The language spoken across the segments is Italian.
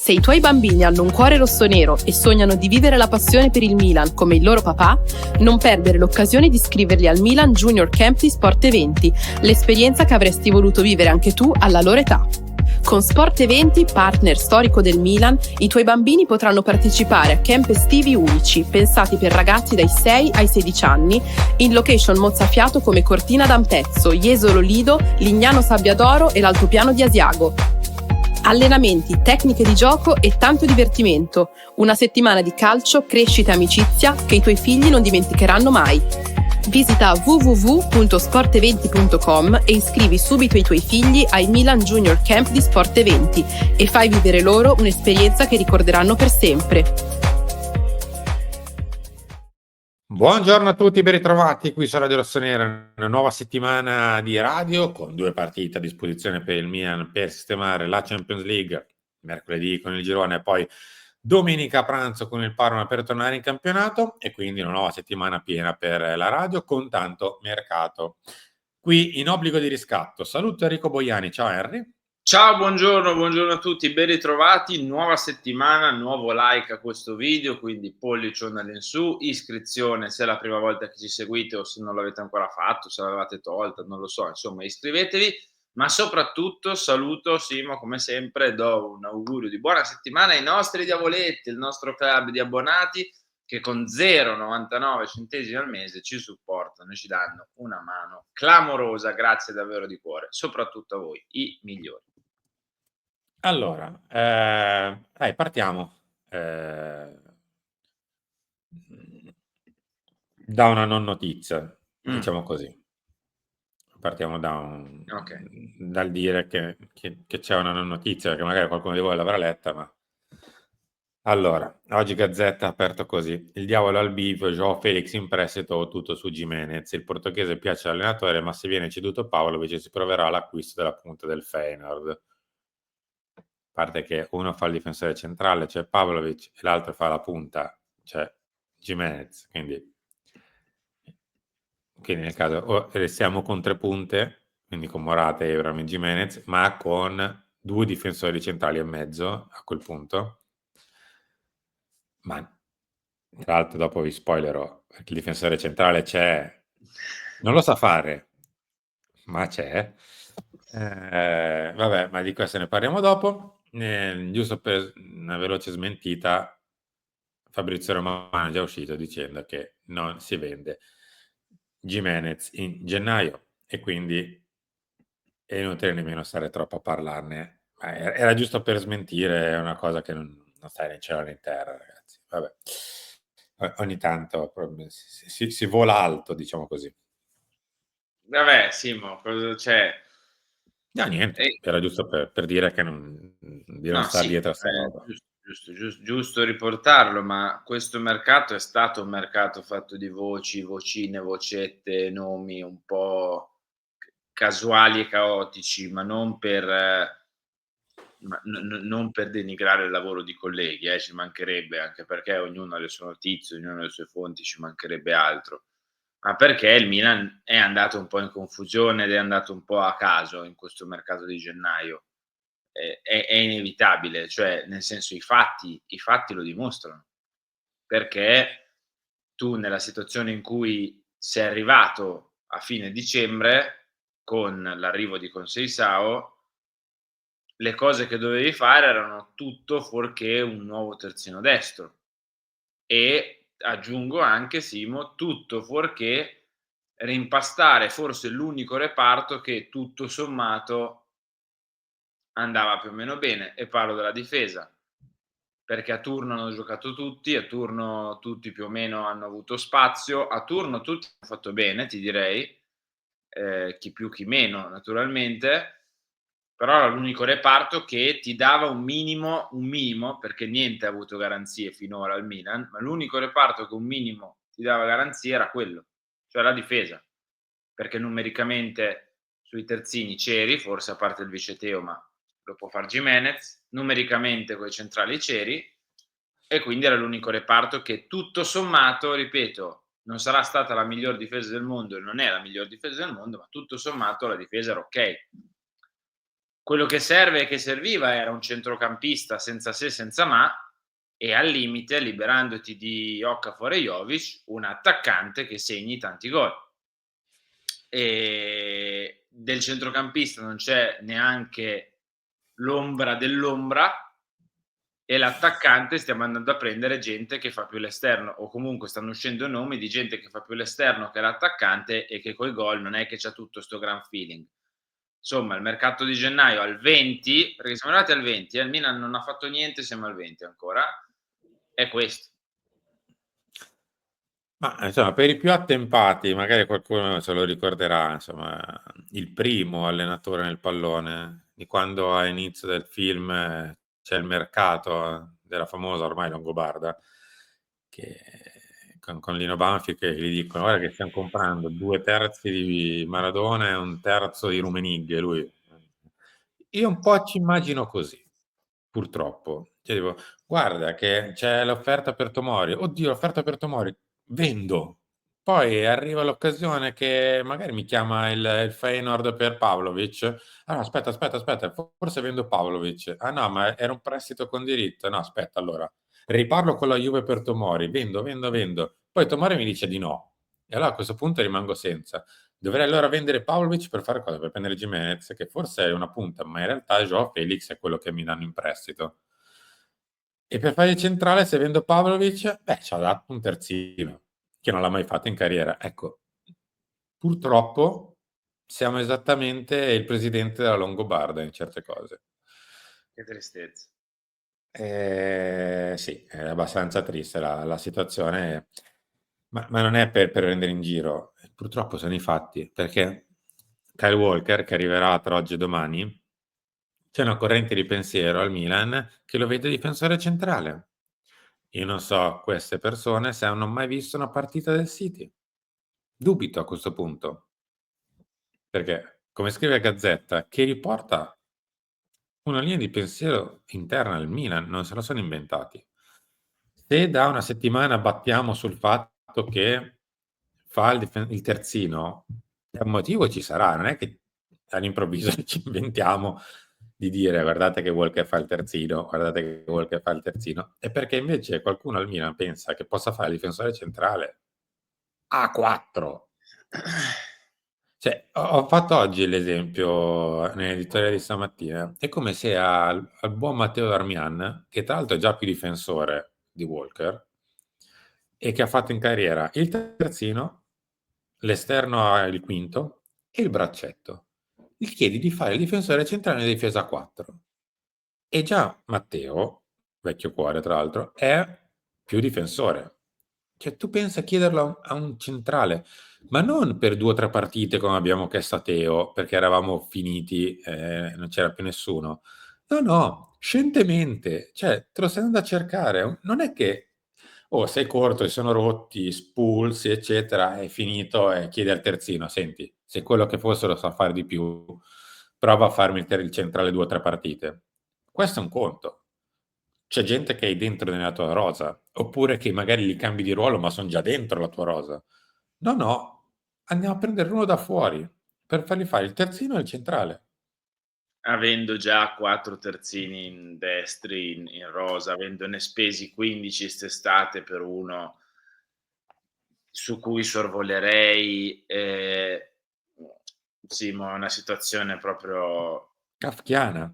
Se i tuoi bambini hanno un cuore rossonero e sognano di vivere la passione per il Milan come il loro papà, non perdere l'occasione di iscriverli al Milan Junior Camp di Sport Eventi, l'esperienza che avresti voluto vivere anche tu alla loro età. Con Sport Eventi, partner storico del Milan, i tuoi bambini potranno partecipare a camp estivi unici, pensati per ragazzi dai 6 ai 16 anni, in location mozzafiato come Cortina d'Ampezzo, Jesolo Lido, Lignano Sabbiadoro e l'Altopiano di Asiago. Allenamenti, tecniche di gioco e tanto divertimento. Una settimana di calcio, crescita e amicizia che i tuoi figli non dimenticheranno mai. Visita www.sporteventi.com e iscrivi subito i tuoi figli ai Milan Junior Camp di Sport Eventi e fai vivere loro un'esperienza che ricorderanno per sempre. Buongiorno a tutti, ben ritrovati qui su Radio Rossonera, una nuova settimana di radio con 2 partite a disposizione per il Milan per sistemare la Champions League, mercoledì con il girone e poi domenica a pranzo con il Parma per tornare in campionato, e quindi una nuova settimana piena per la radio con tanto mercato. Qui in obbligo di riscatto saluto Enrico Boiani, ciao Henry. Ciao, buongiorno a tutti, ben ritrovati, nuova settimana, nuovo like a questo video, quindi pollicione all'insù, iscrizione se è la prima volta che ci seguite o se non l'avete ancora fatto, se l'avete tolta, non lo so, insomma iscrivetevi, ma soprattutto saluto Simo come sempre, do un augurio di buona settimana ai nostri diavoletti, il nostro club di abbonati che con 0,99 centesimi al mese ci supportano e ci danno una mano clamorosa, grazie davvero di cuore, soprattutto a voi, i migliori. Allora, partiamo da una non notizia, diciamo così. Partiamo dal dire che c'è una non notizia, perché magari qualcuno di voi l'avrà letta, ma... Allora, oggi Gazzetta ha aperto così: il diavolo al bivio, João Felix in prestito, tutto su Gimenez. Il portoghese piace all'allenatore, ma se viene ceduto Pavlovic si proverà l'acquisto della punta del Feyenoord. A parte che uno fa il difensore centrale, cioè Pavlovic, e l'altro fa la punta, cioè Gimenez. Quindi nel caso restiamo con 3 punte, quindi con Morata, Abraham e Gimenez, ma con 2 difensori centrali e mezzo a quel punto. Ma tra l'altro dopo vi spoilerò, perché il difensore centrale c'è, non lo sa fare, ma c'è. Vabbè, ma di questo ne parliamo dopo. Giusto per una veloce smentita, Fabrizio Romano è già uscito dicendo che non si vende Gimenez in gennaio e quindi è inutile nemmeno stare troppo a parlarne. Era giusto per smentire una cosa che non sta né in cielo né in terra, ragazzi. Vabbè. Ogni tanto si vola alto, diciamo così. Vabbè, Simo, cosa c'è? No, niente, era giusto per dire che di non stare dietro a sta roba. Giusto riportarlo, ma questo mercato è stato un mercato fatto di voci, vocine, vocette, nomi un po' casuali e caotici, ma non per non per denigrare il lavoro di colleghi, ci mancherebbe, anche perché ognuno ha le sue notizie, ognuno ha le sue fonti, ci mancherebbe altro. Ma perché il Milan è andato un po' in confusione ed è andato un po' a caso in questo mercato di gennaio. È inevitabile, cioè nel senso i fatti lo dimostrano. Perché tu nella situazione in cui sei arrivato a fine dicembre, con l'arrivo di Conceição, le cose che dovevi fare erano tutto fuorché un nuovo terzino destro. E aggiungo anche, Simo, tutto fuorché rimpastare forse l'unico reparto che tutto sommato andava più o meno bene, e parlo della difesa, perché a turno hanno giocato tutti, a turno tutti più o meno hanno avuto spazio, a turno tutti hanno fatto bene, ti direi, chi più chi meno naturalmente, però era l'unico reparto che ti dava un minimo, perché niente ha avuto garanzie finora al Milan, ma l'unico reparto che un minimo ti dava garanzie era quello, cioè la difesa, perché numericamente sui terzini c'eri, forse a parte il Vice Teo, ma lo può far Gimenez, numericamente coi centrali c'eri, e quindi era l'unico reparto che tutto sommato, ripeto, non sarà stata la miglior difesa del mondo e non è la miglior difesa del mondo, ma tutto sommato la difesa era ok. quello che serve e che serviva era un centrocampista senza se senza ma, e al limite, liberandoti di Okafor e Jovic, un attaccante che segni tanti gol. E del centrocampista non c'è neanche l'ombra dell'ombra, e l'attaccante stiamo andando a prendere gente che fa più l'esterno, o comunque stanno uscendo nomi di gente che fa più l'esterno che l'attaccante e che coi gol non è che c'ha tutto sto gran feeling. Insomma, il mercato di gennaio al 20, perché siamo arrivati al 20, il Milan non ha fatto niente, siamo al 20 ancora, è questo. Ma insomma, per i più attempati, magari qualcuno se lo ricorderà, insomma, il primo allenatore nel pallone, di quando a inizio del film c'è il mercato della famosa ormai Longobarda, che con Lino Banfi che gli dicono guarda che stiamo comprando 2/3 di Maradona e 1/3 di Rummenigge, lui. Io un po' ci immagino così, purtroppo. Cioè, dico, guarda che c'è l'offerta per Tomori, oddio l'offerta per Tomori, vendo. Poi arriva l'occasione che magari mi chiama il Feyenoord per Pavlovic. Ah no, aspetta, forse vendo Pavlovic. Ah no, ma era un prestito con diritto. No, aspetta, allora riparlo con la Juve per Tomori, vendo. Poi Tomori mi dice di no. E allora a questo punto rimango senza. Dovrei allora vendere Pavlovic per fare cosa? Per prendere Gimenez, che forse è una punta, ma in realtà Joao Felix è quello che mi danno in prestito. E per fare il centrale, se vendo Pavlovic, ci ha dato un terzino, che non l'ha mai fatto in carriera. Ecco, purtroppo siamo esattamente il presidente della Longobarda in certe cose. Che tristezza. Sì, è abbastanza triste la situazione, ma non è per prendere in giro, purtroppo sono i fatti, perché Kyle Walker, che arriverà tra oggi e domani, c'è una corrente di pensiero al Milan che lo vede difensore centrale. Io non so queste persone se hanno mai visto una partita del City. Dubito a questo punto, perché, come scrive Gazzetta, che riporta una linea di pensiero interna al Milan, non se la sono inventati. Se da una settimana battiamo sul fatto che fa il terzino, un motivo ci sarà, non è che all'improvviso ci inventiamo di dire guardate che Walker fa il terzino, guardate che Walker fa il terzino, è perché invece qualcuno al Milan pensa che possa fare il difensore centrale a 4. Cioè, ho fatto oggi l'esempio nell'editoriale di stamattina. È come se al buon Matteo Darmian, che tra l'altro è già più difensore di Walker, e che ha fatto in carriera il terzino, l'esterno il quinto e il braccetto. Gli chiedi di fare il difensore centrale in difesa a 4. E già Matteo, vecchio cuore tra l'altro, è più difensore. Cioè, tu pensa a chiederlo a un centrale, ma non per 2 o 3 partite come abbiamo chiesto a Teo, perché eravamo finiti, non c'era più nessuno. No, scientemente, cioè, te lo stai andando a cercare. Non è che, oh, sei corto, si sono rotti, spulsi, eccetera, è finito e chiedi al terzino, senti, se quello che fosse lo sa fare di più, prova a farmi il centrale 2 o 3 partite. Questo è un conto. C'è gente che hai dentro nella tua rosa, oppure che magari li cambi di ruolo ma sono già dentro la tua rosa. No, andiamo a prendere uno da fuori per fargli fare il terzino e il centrale. Avendo già 4 terzini in destri in rosa, avendone spesi 15 quest'estate per uno su cui sorvolerei, sì, ma è una situazione proprio Kafkiana.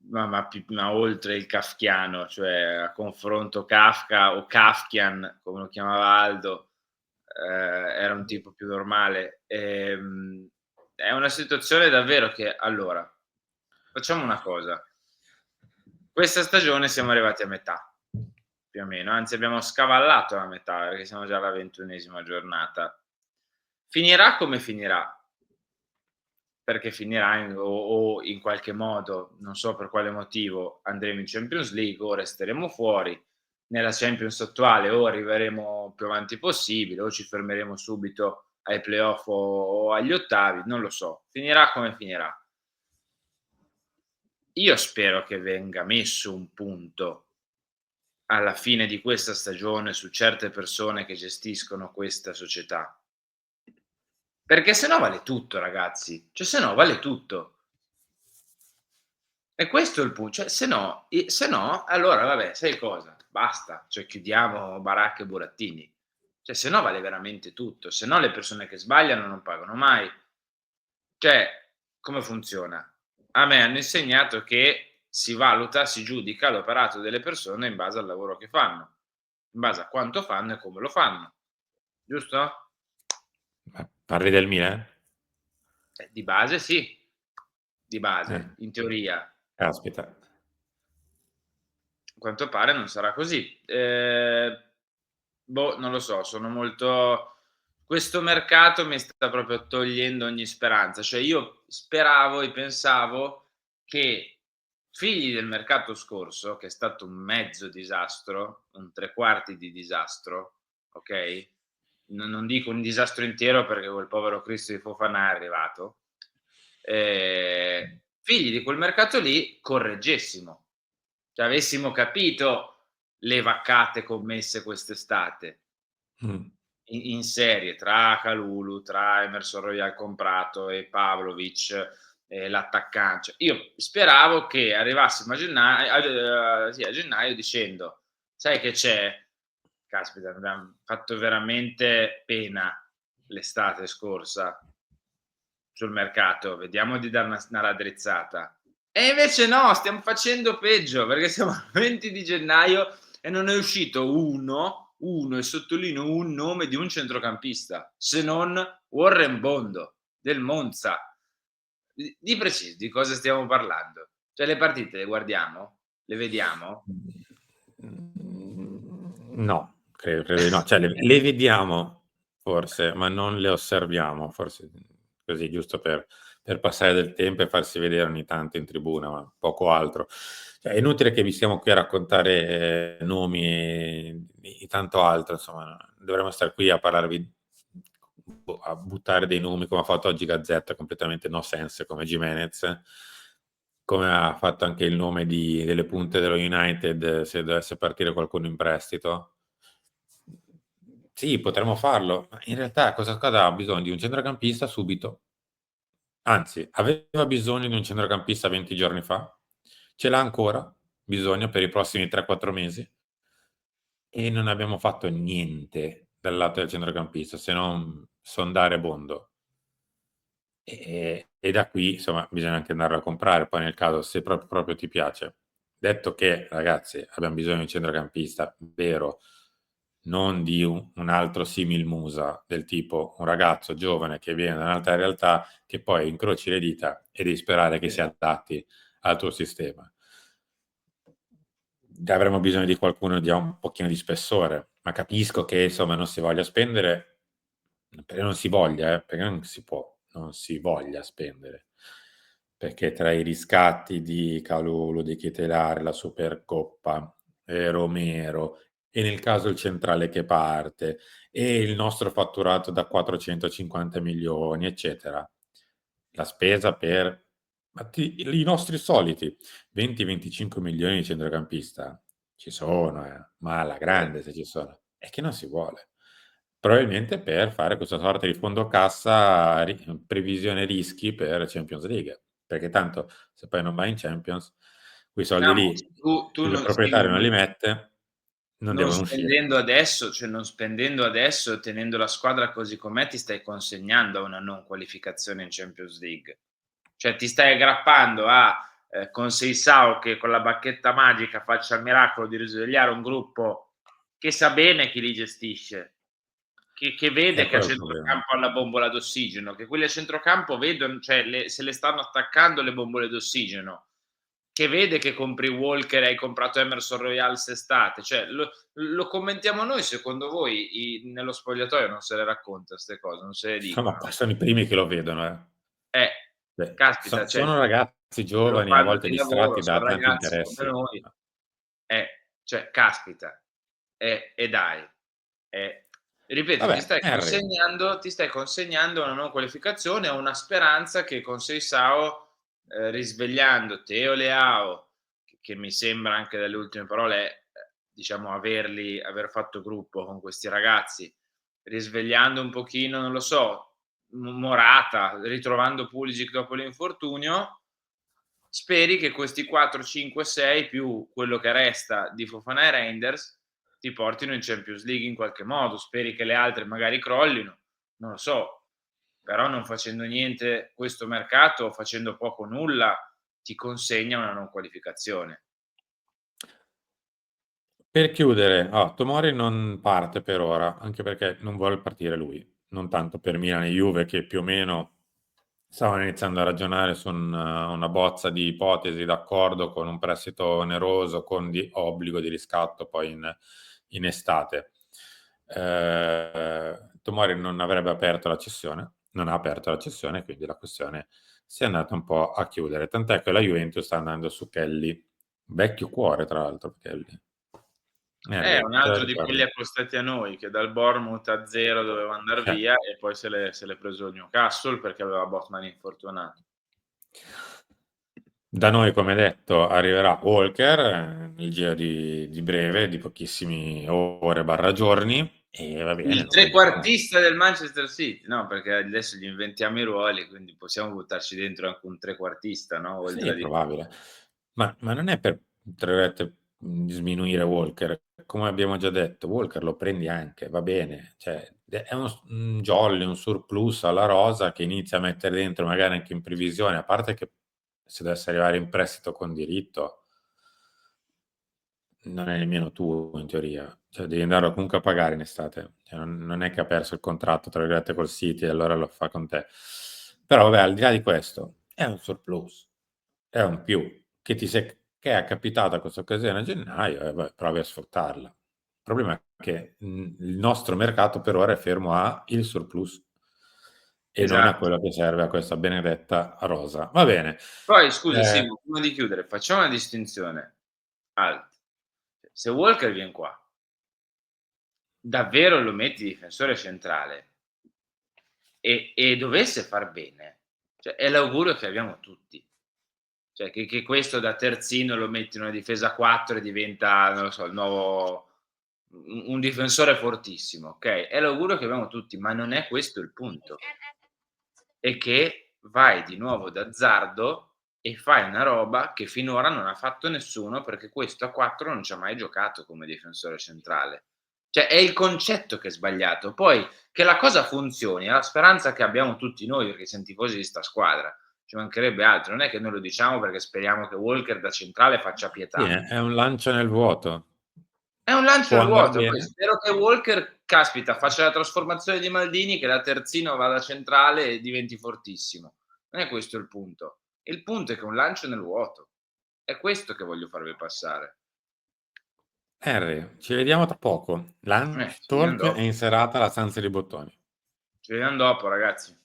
ma oltre il kafkiano, cioè a confronto Kafka o Kafkian, come lo chiamava Aldo, era un tipo più normale. È una situazione davvero che allora, facciamo una cosa. Questa stagione siamo arrivati a metà, più o meno, anzi abbiamo scavallato la metà perché siamo già alla 21ª giornata. Finirà come finirà, perché finirà o in qualche modo, non so per quale motivo, andremo in Champions League o resteremo fuori. Nella Champions attuale o arriveremo più avanti possibile o ci fermeremo subito ai playoff o agli ottavi, non lo so. Finirà come finirà. Io spero che venga messo un punto alla fine di questa stagione su certe persone che gestiscono questa società. Perché se no vale tutto, ragazzi. Cioè, se no vale tutto. E questo è il punto, cioè se no, allora vabbè, sai cosa? Basta, cioè chiudiamo baracche e burattini. Cioè se no vale veramente tutto, se no le persone che sbagliano non pagano mai. Cioè, come funziona? A me hanno insegnato che si valuta, si giudica l'operato delle persone in base al lavoro che fanno, in base a quanto fanno e come lo fanno, giusto? Ma parli del Milan? Di base sì, di Eh, base, in teoria. caspita. A quanto pare non sarà così. Boh, non lo so, sono molto questo mercato mi sta proprio togliendo ogni speranza. Cioè io speravo e pensavo che figli del mercato scorso, che è stato un mezzo disastro, un 3/4 di disastro, okay, non dico un disastro intero perché quel povero Cristo di Fofana è arrivato, figli di quel mercato lì correggessimo. Cioè avessimo capito le vaccate commesse quest'estate Mh. in serie tra Kalulu, tra Emerson Royal comprato e Pavlovic e l'attaccante. Cioè, io speravo che arrivassimo a gennaio, sì, a gennaio dicendo: sai che c'è? Caspita, mi abbiamo fatto veramente pena l'estate scorsa sul mercato, vediamo di dare una raddrizzata. E invece no, stiamo facendo peggio perché siamo al 20 di gennaio e non è uscito uno e sottolineo un nome di un centrocampista, se non Warren Bondo del Monza. Di preciso, di cosa stiamo parlando? Cioè le partite le guardiamo? Le vediamo? No, credo di no. Cioè le vediamo forse, ma non le osserviamo, forse così giusto per passare del tempo e farsi vedere ogni tanto in tribuna, ma poco altro. Cioè è inutile che vi stiamo qui a raccontare nomi e tanto altro, insomma, dovremmo star qui a parlarvi a buttare dei nomi come ha fatto oggi Gazzetta, completamente no sense come Gimenez, come ha fatto anche il nome delle punte dello United se dovesse partire qualcuno in prestito. Sì, potremmo farlo, ma in realtà cosa ha bisogno? Di un centrocampista subito. Anzi, aveva bisogno di un centrocampista 20 giorni fa, ce l'ha ancora bisogno per i prossimi 3-4 mesi e non abbiamo fatto niente dal lato del centrocampista se non sondare Bondo. E da qui, insomma, bisogna anche andarlo a comprare, poi nel caso se proprio ti piace. Detto che, ragazzi, abbiam bisogno di un centrocampista vero, non di un altro simil Musa, del tipo un ragazzo giovane che viene da un'altra realtà, che poi incroci le dita e devi sperare che si adatti al tuo sistema. Avremmo bisogno di qualcuno che dia un pochino di spessore, ma capisco che, insomma, non si voglia spendere, perché non si voglia, perché non si può, non si voglia spendere. Perché tra i riscatti di Kalulu, di Chitelare, la Supercoppa, Romero, e nel caso il centrale che parte, e il nostro fatturato da 450 milioni, eccetera, la spesa per i nostri soliti 20-25 milioni di centrocampista ci sono, ma alla grande se ci sono, è che non si vuole. Probabilmente per fare questa sorta di fondo cassa, previsione rischi per Champions League, perché tanto se poi non vai in Champions, quei soldi Diciamo, lì tu il non proprietario non li mette, non non devono uscire. spendendo adesso, cioè non spendendo adesso, tenendo la squadra così com'è, ti stai consegnando a una non qualificazione in Champions League. Cioè ti stai aggrappando a Conceição che con la bacchetta magica faccia il miracolo di risvegliare un gruppo che sa bene chi li gestisce, che vede che a Quello è il problema. centrocampo ha la bombola d'ossigeno, che quelli a centrocampo vedono, cioè se le stanno attaccando le bombole d'ossigeno, che vede che compri Walker e hai comprato Emerson Royal quest'estate, cioè lo commentiamo noi, secondo voi nello spogliatoio non se le racconta ste cose, non se le Ma dicono? poi sono i primi che lo vedono, eh. Eh, Beh, caspita, cioè sono ragazzi lo giovani, a fanno volte di lavoro, distratti son da tanti ragazzi come interessi. noi. Cioè caspita. E dai. Ripeto, Vabbè, Henry, ti stai consegnando una non qualificazione, a una speranza che con Seisao, risvegliando Teo Leao, che mi sembra anche dalle ultime parole, diciamo aver fatto gruppo con questi ragazzi, risvegliando un pochino, non lo so, Morata, ritrovando Pulisic dopo l'infortunio, speri che questi 4, 5, 6 più quello che resta di Fofana e Reinders ti portino in Champions League in qualche modo. Speri che le altre magari crollino, non lo so, però non facendo niente questo mercato, facendo poco o nulla, ti consegna una non qualificazione. Per chiudere, Tomori non parte per ora, anche perché non vuole partire lui, non tanto per Milan e Juve che più o meno stavano iniziando a ragionare su una bozza di ipotesi d'accordo con un prestito oneroso, con obbligo di riscatto poi in estate. Tomori non avrebbe aperto la cessione, non ha aperto la cessione, quindi la questione si è andata un po' a chiudere, tant'è che la Juventus sta andando su Kelly, vecchio cuore tra l'altro Kelly. È un altro di ricordi? quelli accostati a noi, che dal Bournemouth a 0 doveva andar via e poi se l'è preso il Newcastle perché aveva Botman infortunato. Da noi, come detto, arriverà Walker nel giro di breve, di pochissimi ore barra giorni, e va bene. Il trequartista del Manchester City, no? Perché adesso gli inventiamo i ruoli, quindi possiamo buttarci dentro anche un trequartista, no? Oltre Sì, è probabile. Ma non è per, tra virgolette, sminuire Walker. Come abbiamo già detto, Walker lo prendi anche, va bene. Cioè, è un jolly, un surplus alla rosa che inizia a mettere dentro magari anche in previsione, a parte che se dovesse arrivare in prestito con diritto, non è nemmeno tuo in teoria, cioè devi andarlo comunque a pagare in estate, cioè, non è che ha perso il contratto tra virgolette col City e allora lo fa con te. Però vabbè, al di là di questo, è un surplus, è un più che è capitata questa occasione a gennaio e provi a sfruttarla. Il problema è che il nostro mercato per ora è fermo a il surplus e non a esatto. quello che serve a questa benedetta rosa. Va bene. Poi scusa Simo, prima di chiudere, facciamo una distinzione. Se Walker viene qua, davvero lo metti difensore centrale e dovesse far bene, cioè, è l'augurio che abbiamo tutti. Cioè, che questo da terzino lo metti in una difesa 4 e diventa, non lo so, il nuovo un difensore fortissimo, ok? È l'augurio che abbiamo tutti, ma non è questo il punto. È che vai di nuovo d'azzardo e fai una roba che finora non ha fatto nessuno, perché questo a 4 non ci ha mai giocato come difensore centrale. Cioè, è il concetto che è sbagliato. Poi, che la cosa funzioni, è la speranza che abbiamo tutti noi, perché siamo tifosi di sta squadra. Ci mancherebbe altro, non è che noi lo diciamo perché speriamo che Walker da centrale faccia pietà. Sì, è un lancio nel vuoto. È un lancio Può nel andar vuoto, poi bene. spero che Walker, caspita, faccia la trasformazione di Maldini, che da terzino vada centrale e diventi fortissimo. Non è questo il punto. Il punto è che è un lancio nel vuoto. È questo che voglio farvi passare. Henry, ci vediamo tra poco. Lunch Ci vediamo Talk è dopo. in serata alla Stanza dei Bottoni. Ci vediamo dopo, ragazzi.